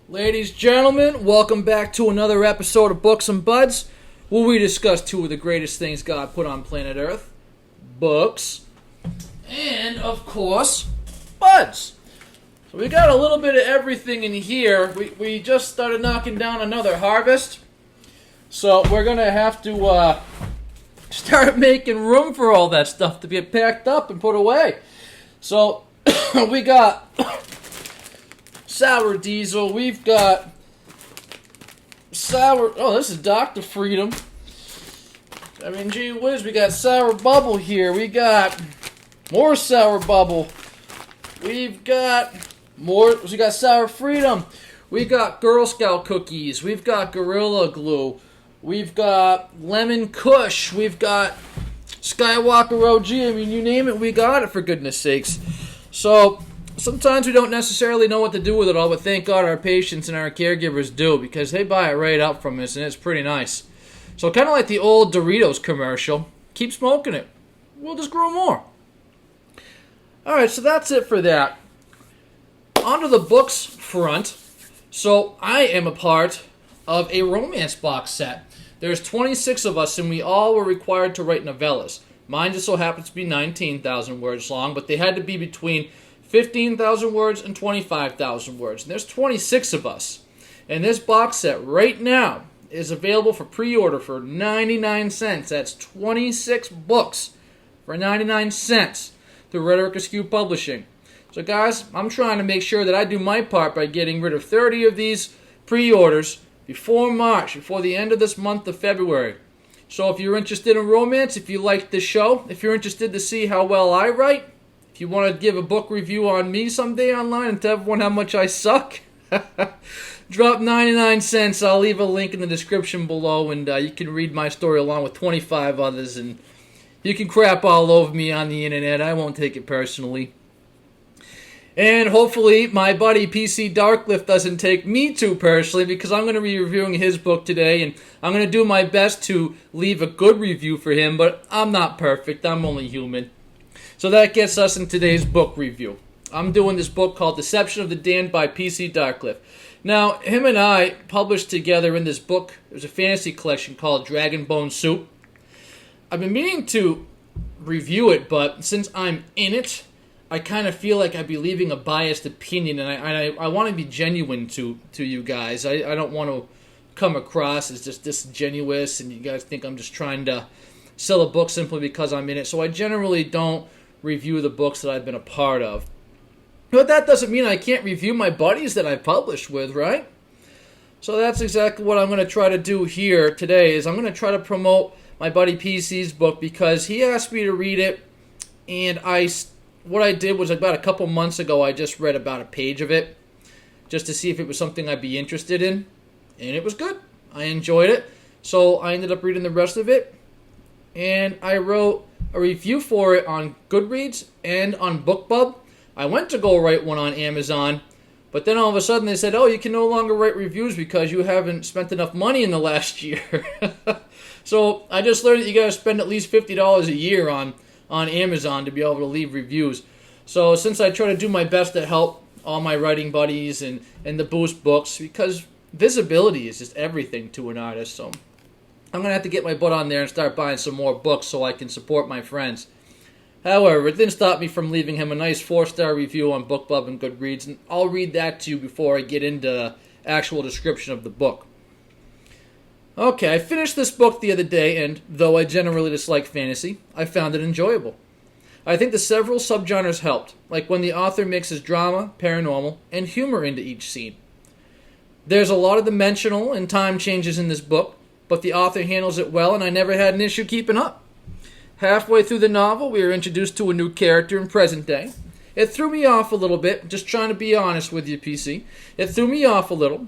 Ladies, gentlemen, welcome back to another episode of Books and Buds, where we discuss two of the greatest things God put on planet Earth. Books, and, of course, buds. So we got a little bit of everything in here. We just started knocking down another harvest, so we're going to have to start making room for all that stuff to get packed up and put away. So, we got sour diesel, we've got this is Dr. Freedom. I mean, gee whiz, we got sour bubble here, we got more sour bubble, we got sour freedom, we got Girl Scout cookies, we've got Gorilla Glue, we've got Lemon Kush, we've got Skywalker OG, I mean, you name it, we got it, for goodness sakes. So, sometimes we don't necessarily know what to do with it all, but thank God our patients and our caregivers do, because they buy it right up from us, and it's pretty nice. So kind of like the old Doritos commercial, keep smoking it. We'll just grow more. Alright, so that's it for that. On to the books front. So I am a part of a romance box set. There's 26 of us, and we all were required to write novellas. Mine just so happens to be 19,000 words long, but they had to be between 15,000 words and 25,000 words. And there's 26 of us. And this box set right now is available for pre-order for 99 cents. That's 26 books for 99 cents through Rhetoric Askew Publishing. So guys, I'm trying to make sure that I do my part by getting rid of 30 of these pre-orders before March, before the end of this month of February. So if you're interested in romance, if you like this show, if you're interested to see how well I write, if you want to give a book review on me someday online and tell everyone how much I suck, drop 99 cents. I'll leave a link in the description below, and you can read my story along with 25 others, and you can crap all over me on the internet. I won't take it personally. And hopefully my buddy PC Darkcliff doesn't take me too personally, because I'm going to be reviewing his book today, and I'm going to do my best to leave a good review for him, but I'm not perfect. I'm only human. So that gets us in today's book review. I'm doing this book called Deception of the Damned by PC Darkcliff. Now, him and I published together in this book. There's a fantasy collection called Dragon Bone Soup. I've been meaning to review it, but since I'm in it, I kind of feel like I'd be leaving a biased opinion, and I want to be genuine to you guys. I don't want to come across as just disingenuous, and you guys think I'm just trying to sell a book simply because I'm in it. So I generally don't review the books that I've been a part of. But that doesn't mean I can't review my buddies that I published with, right? So that's exactly what I'm going to try to do here today, is I'm going to try to promote my buddy PC's book, because he asked me to read it, and what I did was about a couple months ago, I just read about a page of it, just to see if it was something I'd be interested in, and it was good. I enjoyed it, so I ended up reading the rest of it, and I wrote a review for it on Goodreads and on BookBub. I went to go write one on Amazon, but then all of a sudden they said, oh, you can no longer write reviews because you haven't spent enough money in the last year. So I just learned that you got to spend at least $50 a year on Amazon to be able to leave reviews. So since I try to do my best to help all my writing buddies and the Boost books, because visibility is just everything to an artist, so I'm going to have to get my butt on there and start buying some more books so I can support my friends. However, it didn't stop me from leaving him a nice 4-star review on BookBub and Goodreads, and I'll read that to you before I get into the actual description of the book. Okay, I finished this book the other day, and though I generally dislike fantasy, I found it enjoyable. I think the several subgenres helped, like when the author mixes drama, paranormal, and humor into each scene. There's a lot of dimensional and time changes in this book, but the author handles it well, and I never had an issue keeping up. Halfway through the novel, we are introduced to a new character in present day. It threw me off a little bit, just trying to be honest with you, PC. It threw me off a little,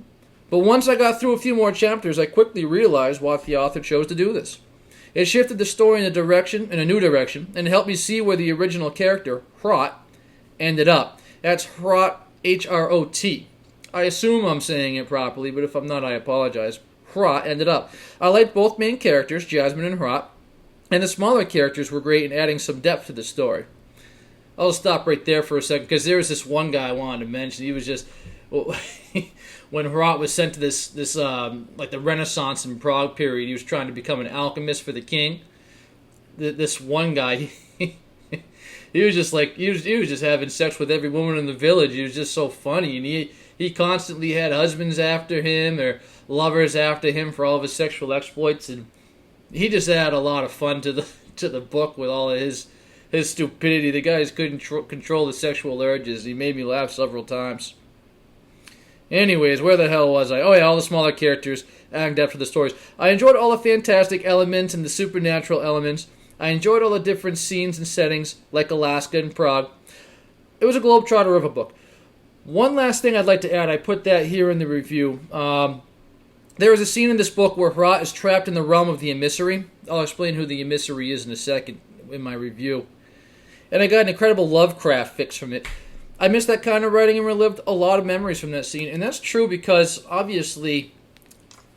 but once I got through a few more chapters, I quickly realized why the author chose to do this. It shifted the story in a new direction, and helped me see where the original character, Hrot, ended up. That's Hrot, H-R-O-T. I assume I'm saying it properly, but if I'm not, I apologize. Hrot ended up. I liked both main characters, Jasmine and Hrot, and the smaller characters were great in adding some depth to the story. I'll stop right there for a second, because there was this one guy I wanted to mention. He was just when Herat was sent to this like the Renaissance in Prague period, he was trying to become an alchemist for the king. This one guy, he was just like he was just having sex with every woman in the village. He was just so funny, and he constantly had husbands after him or lovers after him for all of his sexual exploits, and he just had a lot of fun to the book with all of his stupidity. The guys couldn't control the sexual urges. He made me laugh several times. Anyways, where the hell was I? Oh yeah, all the smaller characters adding depth to the stories. I enjoyed all the fantastic elements and the supernatural elements. I enjoyed all the different scenes and settings, like Alaska and Prague. It was a globetrotter of a book. One last thing I'd like to add, I put that here in the review. There is a scene in this book where Herat is trapped in the realm of the emissary. I'll explain who the emissary is in a second in my review. And I got an incredible Lovecraft fix from it. I missed that kind of writing and relived a lot of memories from that scene. And that's true because, obviously,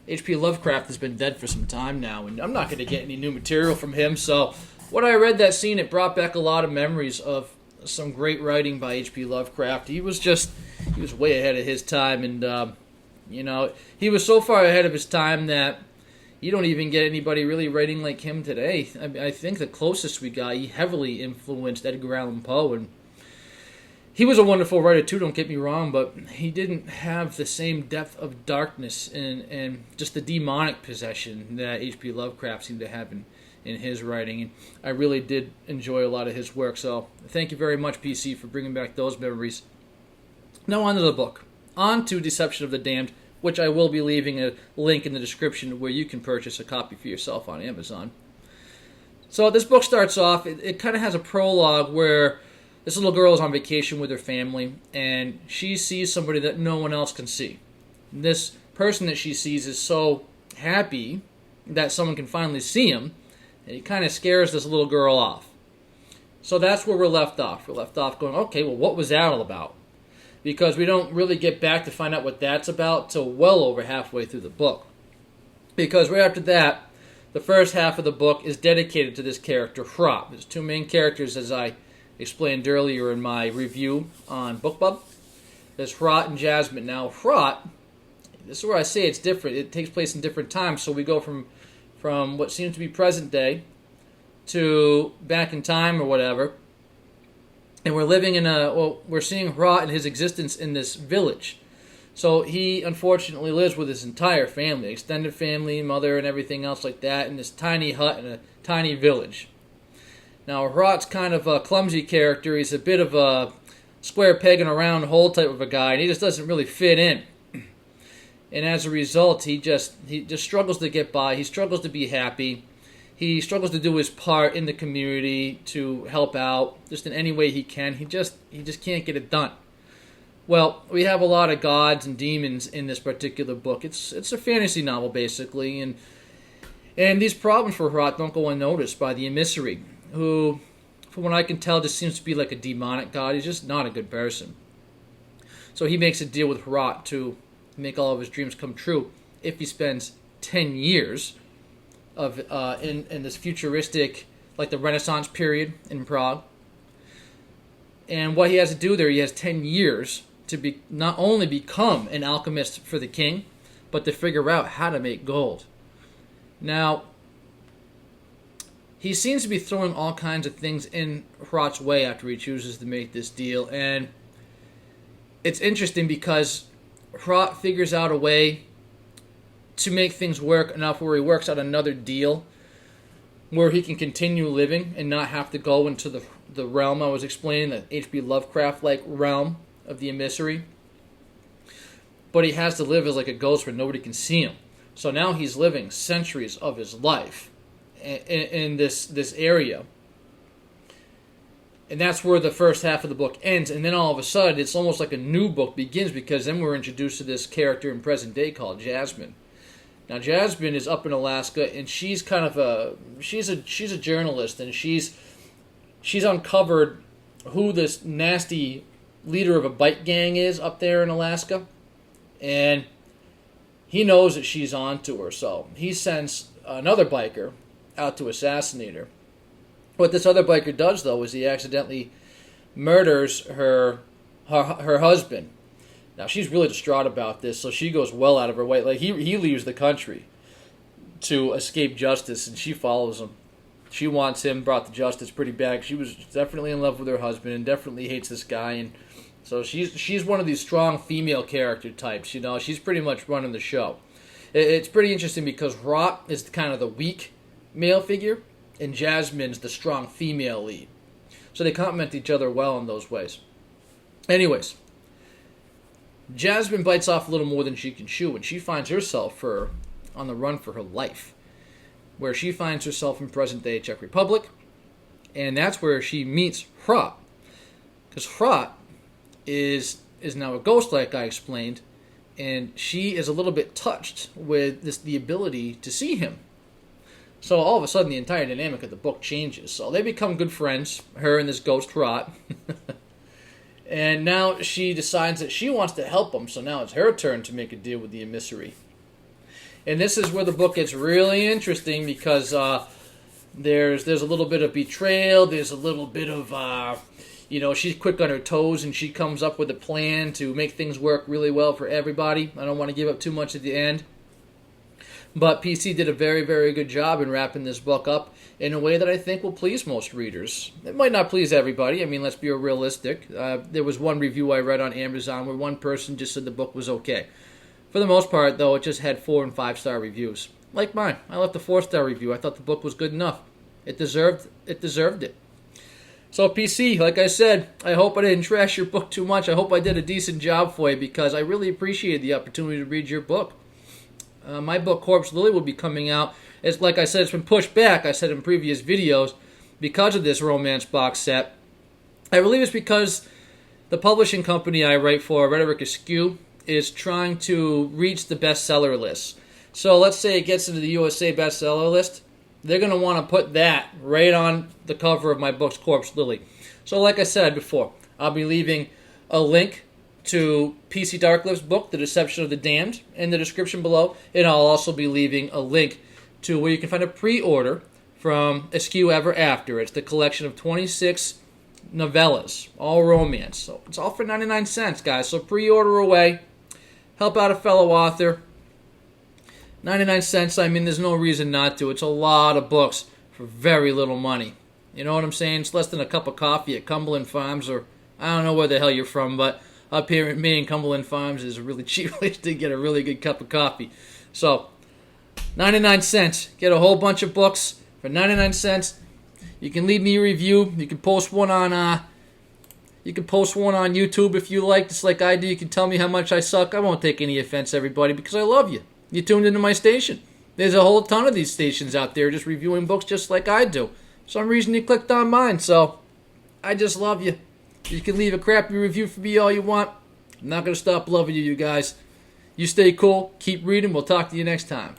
H.P. Lovecraft has been dead for some time now, and I'm not going to get any new material from him. So when I read that scene, it brought back a lot of memories of some great writing by H.P. Lovecraft. He was way ahead of his time, and, he was so far ahead of his time that you don't even get anybody really writing like him today. I think the closest we got, he heavily influenced Edgar Allan Poe, and he was a wonderful writer too, don't get me wrong, but he didn't have the same depth of darkness and just the demonic possession that H.P. Lovecraft seemed to have in his writing. And I really did enjoy a lot of his work, so thank you very much, PC, for bringing back those memories. Now on to the book. On to Deception of the Damned, which I will be leaving a link in the description where you can purchase a copy for yourself on Amazon. So this book starts off, it kind of has a prologue where this little girl is on vacation with her family, and she sees somebody that no one else can see. This person that she sees is so happy that someone can finally see him, and it kind of scares this little girl off. So that's where we're left off. We're left off going, okay, well, what was that all about? Because we don't really get back to find out what that's about till well over halfway through the book. Because right after that, the first half of the book is dedicated to this character, Herat. There's two main characters, as I explained earlier in my review on BookBub. There's Herat and Jasmine. Now, Herat, this is where I say it's different. It takes place in different times, so we go from what seems to be present day to back in time or whatever. And we're living in we're seeing Herat and his existence in this village. So he, unfortunately, lives with his entire family, extended family, mother, and everything else like that, in this tiny hut in a tiny village. Now, Herat's kind of a clumsy character. He's a bit of a square peg in a round hole type of a guy, and he just doesn't really fit in. And as a result, he just struggles to get by. He struggles to be happy. He struggles to do his part in the community to help out just in any way he can. He just can't get it done. Well, we have a lot of gods and demons in this particular book. It's a fantasy novel, basically, and these problems for Herat don't go unnoticed by the emissary, who, from what I can tell, just seems to be like a demonic god. He's just not a good person. So he makes a deal with Herat to make all of his dreams come true if he spends 10 years of in this futuristic, like the Renaissance period in Prague. And what he has to do there, he has 10 years to not only become an alchemist for the king, but to figure out how to make gold. Now, he seems to be throwing all kinds of things in Herat's way after he chooses to make this deal. And it's interesting because Herat figures out a way to make things work enough where he works out another deal where he can continue living and not have to go into the realm I was explaining, the H.P. Lovecraft-like realm of the emissary. But he has to live as like a ghost where nobody can see him. So now he's living centuries of his life in this area. And that's where the first half of the book ends. And then all of a sudden, it's almost like a new book begins, because then we're introduced to this character in present day called Jasmine. Now, Jasmine is up in Alaska, and she's kind of she's a journalist, and she's uncovered who this nasty leader of a bike gang is up there in Alaska, and he knows that she's on to her, so he sends another biker out to assassinate her. What this other biker does, though, is he accidentally murders her husband. Now, she's really distraught about this, so she goes well out of her way. Like, he leaves the country to escape justice, and she follows him. She wants him brought to justice pretty bad. She was definitely in love with her husband and definitely hates this guy. And so she's one of these strong female character types. You know, she's pretty much running the show. It's pretty interesting because Rot is kind of the weak male figure, and Jasmine's the strong female lead. So they complement each other well in those ways. Anyways, Jasmine bites off a little more than she can chew, and she finds herself on the run for her life, where she finds herself in present-day Czech Republic, and that's where she meets Hrot. Because Hrot is now a ghost, like I explained, and she is a little bit touched with the ability to see him. So all of a sudden, the entire dynamic of the book changes. So they become good friends, her and this ghost Hrot. And now she decides that she wants to help him, so now it's her turn to make a deal with the emissary. And this is where the book gets really interesting because there's a little bit of betrayal, there's a little bit of, she's quick on her toes and she comes up with a plan to make things work really well for everybody. I don't want to give up too much at the end. But PC did a very, very good job in wrapping this book up in a way that I think will please most readers. It might not please everybody. I mean, let's be realistic. There was one review I read on Amazon where one person just said the book was okay. For the most part, though, it just had 4- and 5-star reviews. Like mine. I left a 4-star review. I thought the book was good enough. It deserved it. So, PC, like I said, I hope I didn't trash your book too much. I hope I did a decent job for you because I really appreciated the opportunity to read your book. My book, Corpse Lily, will be coming out. It's like I said, it's been pushed back, I said in previous videos, because of this romance box set. I believe it's because the publishing company I write for, Rhetoric Askew, is trying to reach the bestseller list. So let's say it gets into the USA bestseller list. They're going to want to put that right on the cover of my book's Corpse Lily. So like I said before, I'll be leaving a link to PC Darkcliff's book, The Deception of the Damned, in the description below. And I'll also be leaving a link to where you can find a pre-order from Askew Ever After. It's the collection of 26 novellas, all romance. So it's all for 99 cents, guys. So pre-order away. Help out a fellow author. 99 cents, I mean, there's no reason not to. It's a lot of books for very little money. You know what I'm saying? It's less than a cup of coffee at Cumberland Farms, or I don't know where the hell you're from, but up here in Maine, Cumberland Farms is a really cheap place to get a really good cup of coffee. So, 99 cents. Get a whole bunch of books for 99 cents. You can leave me a review. You can post one on YouTube if you like, just like I do. You can tell me how much I suck. I won't take any offense, everybody, because I love you. You tuned into my station. There's a whole ton of these stations out there just reviewing books just like I do. For some reason you clicked on mine, so I just love you. You can leave a crappy review for me all you want. I'm not going to stop loving you guys. You stay cool. Keep reading. We'll talk to you next time.